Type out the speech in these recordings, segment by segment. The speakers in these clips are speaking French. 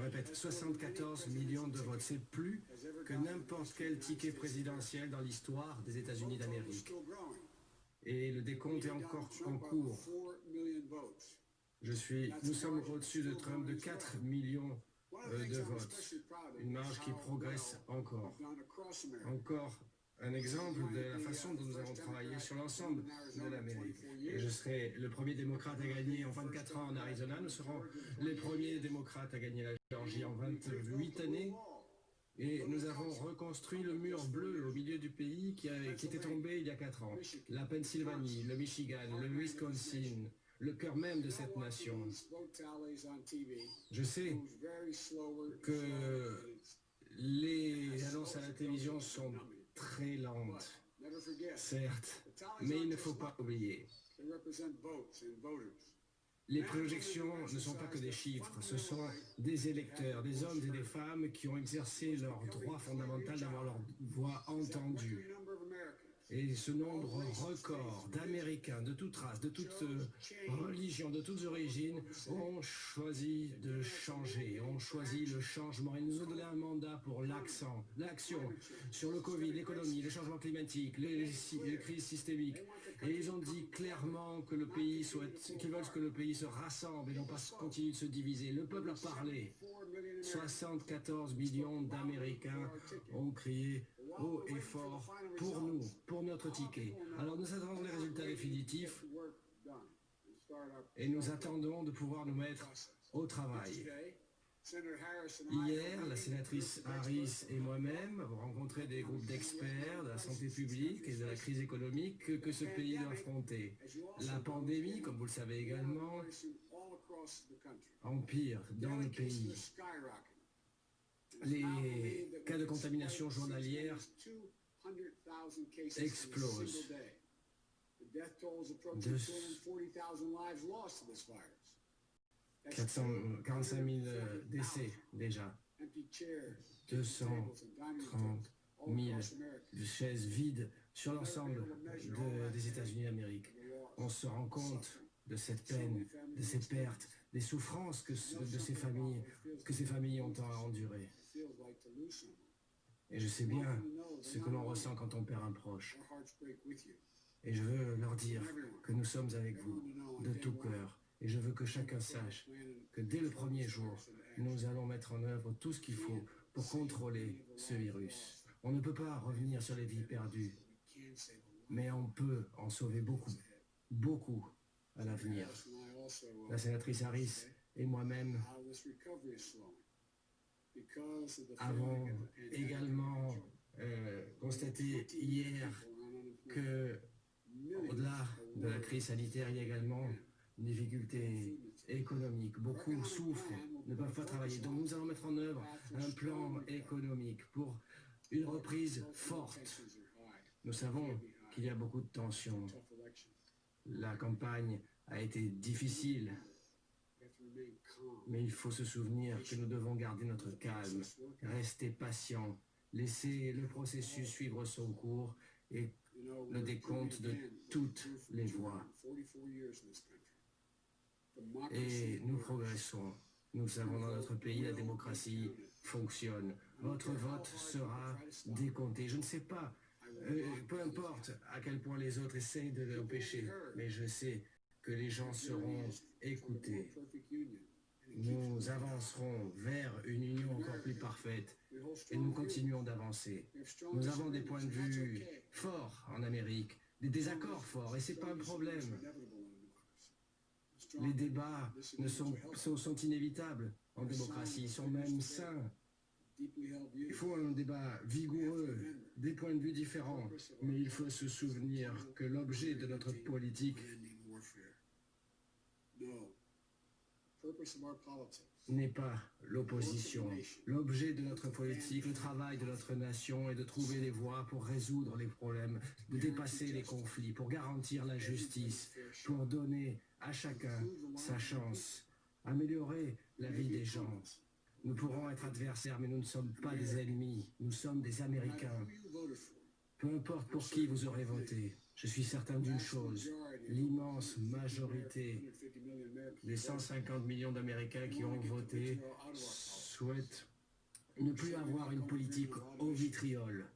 répète, 74 millions de votes. C'est plus que n'importe quel ticket présidentiel dans l'histoire des États-Unis d'Amérique. Et le décompte est encore en cours. Nous sommes au-dessus de Trump de 4 millions de votes. Une marge qui progresse encore. Encore un exemple de la façon dont nous avons travaillé sur l'ensemble de l'Amérique. Et je serai le premier démocrate à gagner en 24 ans en Arizona. Nous serons les premiers démocrates à gagner la Géorgie en 28 années. Et nous avons reconstruit le mur bleu au milieu du pays qui était tombé il y a 4 ans. La Pennsylvanie, le Michigan, le Wisconsin, le cœur même de cette nation. Je sais que les annonces à la télévision sont très lentes, certes, mais il ne faut pas oublier. Les projections ne sont pas que des chiffres, ce sont des électeurs, des hommes et des femmes qui ont exercé leur droit fondamental d'avoir leur voix entendue. Et ce nombre record d'Américains de toute race, de toute religion, de toutes origines, ont choisi de changer, ont choisi le changement. Ils nous ont donné un mandat pour l'action sur le Covid, l'économie, le changement climatique, les crises systémiques. Et ils ont dit clairement que le pays qu'ils veulent que le pays se rassemble et non pas continue de se diviser. Le peuple a parlé. 74 millions d'Américains ont crié haut et fort pour nous, pour notre ticket. Alors nous attendons les résultats définitifs et nous attendons de pouvoir nous mettre au travail. Hier, la sénatrice Harris et moi-même avons rencontré des groupes d'experts de la santé publique et de la crise économique que ce pays doit affronter. La pandémie, comme vous le savez également, empire dans le pays. Les cas de contamination journalière explosent. 445 000 décès déjà. 230 000 chaises vides sur l'ensemble des États-Unis d'Amérique. On se rend compte de cette peine, de ces pertes, des souffrances que ces familles ont à endurer. Et je sais bien ce que l'on ressent quand on perd un proche. Et je veux leur dire que nous sommes avec vous de tout cœur. Et je veux que chacun sache que dès le premier jour, nous allons mettre en œuvre tout ce qu'il faut pour contrôler ce virus. On ne peut pas revenir sur les vies perdues, mais on peut en sauver beaucoup, beaucoup à l'avenir. La sénatrice Harris et moi-même avons également constaté hier que, au-delà de la crise sanitaire, il y a également une difficulté économique. Beaucoup souffrent, ne peuvent pas travailler. Donc nous allons mettre en œuvre un plan économique pour une reprise forte. Nous savons qu'il y a beaucoup de tensions. La campagne a été difficile, mais il faut se souvenir que nous devons garder notre calme, rester patient, laisser le processus suivre son cours et le décompte de toutes les voix. Et nous progressons. Nous savons dans notre pays, la démocratie fonctionne. Votre vote sera décompté. Je ne sais pas, peu importe à quel point les autres essayent de l'empêcher, mais je sais que les gens seront écoutés. Nous avancerons vers une union encore plus parfaite et nous continuons d'avancer. Nous avons des points de vue forts en Amérique, des désaccords forts, et ce n'est pas un problème. Les débats sont inévitables en démocratie, ils sont même sains. Il faut un débat vigoureux, des points de vue différents, mais il faut se souvenir que l'objet de notre politique n'est pas l'opposition. L'objet de notre politique, le travail de notre nation est de trouver des voies pour résoudre les problèmes, de dépasser les conflits, pour garantir la justice, pour donner à chacun sa chance, améliorer la vie des gens. Nous pourrons être adversaires, mais nous ne sommes pas des ennemis, nous sommes des Américains. Peu importe pour qui vous aurez voté, je suis certain d'une chose, l'immense majorité des 150 millions d'Américains qui ont voté souhaite ne plus avoir une politique au vitriol.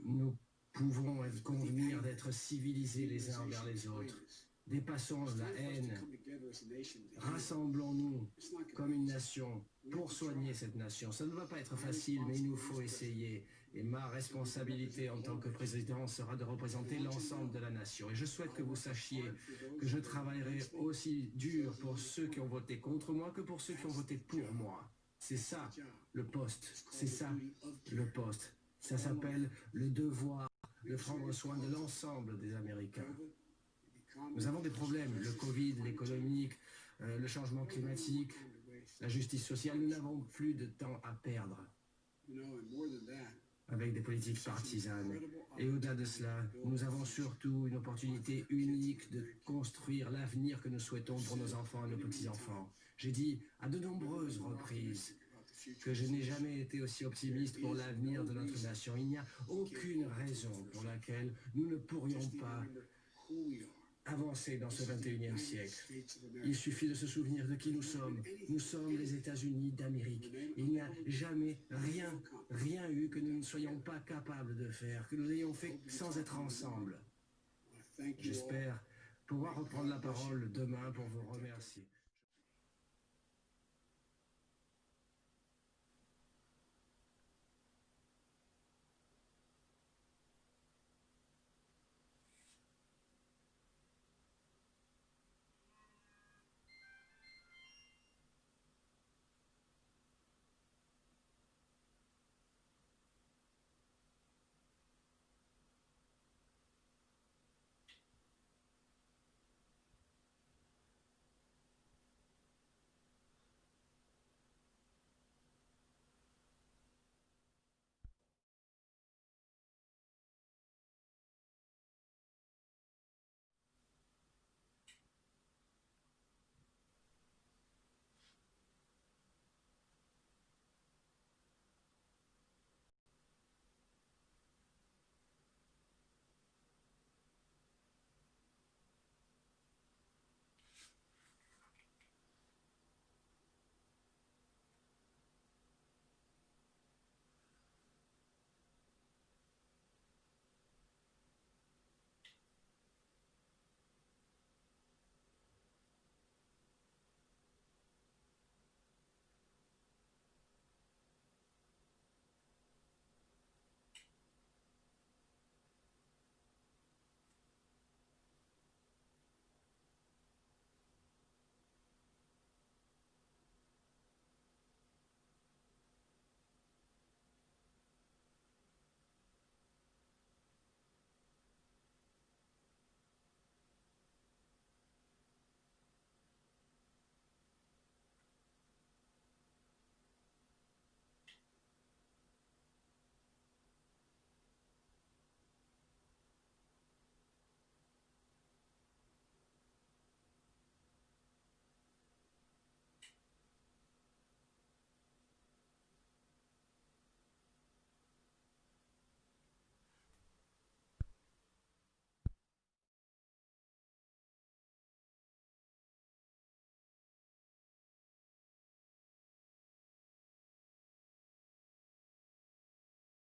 Nous pouvons convenir d'être civilisés les uns envers les autres. Dépassons la haine. Rassemblons-nous comme une nation pour soigner cette nation. Ça ne va pas être facile, mais il nous faut essayer. Et ma responsabilité en tant que président sera de représenter l'ensemble de la nation. Et je souhaite que vous sachiez que je travaillerai aussi dur pour ceux qui ont voté contre moi que pour ceux qui ont voté pour moi. C'est ça le poste. C'est ça le poste. Ça s'appelle le devoir de prendre soin de l'ensemble des Américains. Nous avons des problèmes, le Covid, l'économique, le changement climatique, la justice sociale. Nous n'avons plus de temps à perdre avec des politiques partisanes. Et au-delà de cela, nous avons surtout une opportunité unique de construire l'avenir que nous souhaitons pour nos enfants et nos petits-enfants. J'ai dit à de nombreuses reprises que je n'ai jamais été aussi optimiste pour l'avenir de notre nation. Il n'y a aucune raison pour laquelle nous ne pourrions pas avancer dans ce 21e siècle. Il suffit de se souvenir de qui nous sommes. Nous sommes les États-Unis d'Amérique. Il n'y a jamais rien eu que nous ne soyons pas capables de faire, que nous n'ayons fait sans être ensemble. J'espère pouvoir reprendre la parole demain pour vous remercier.